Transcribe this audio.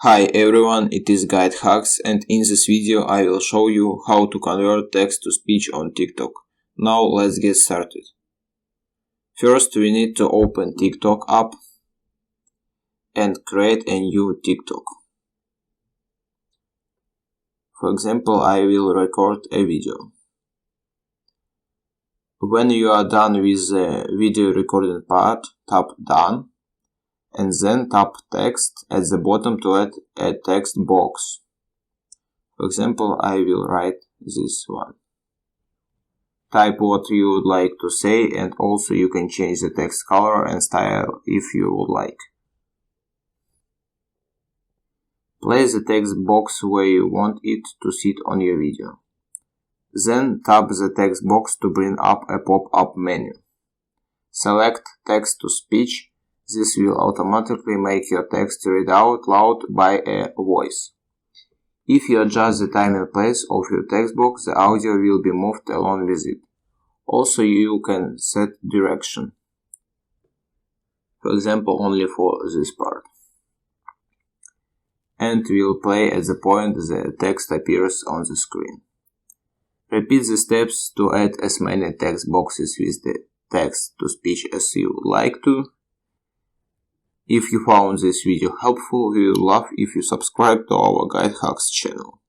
Hi everyone, it is GuideHacks, and in this video I will show you how to convert text to speech on TikTok. Now let's get started. First we need to open TikTok app and create a new TikTok. For example, I will record a video. When you are done with the video recording part, tap Done and then tap Text at the bottom to add a text box. For example, I will write this one. Type what you would like to say, and also you can change the text color and style if you would like. Place the text box where you want it to sit on your video. Then tap the text box to bring up a pop-up menu. Select text to speech. This will automatically make your text read out loud by a voice. If you adjust the time and place of your text box, the audio will be moved along with it. Also, you can set direction. For example, only for this part. And will play at the point the text appears on the screen. Repeat the steps to add as many text boxes with the text to speech as you would like to. If you found this video helpful, we would love if you subscribe to our GuideHacks channel.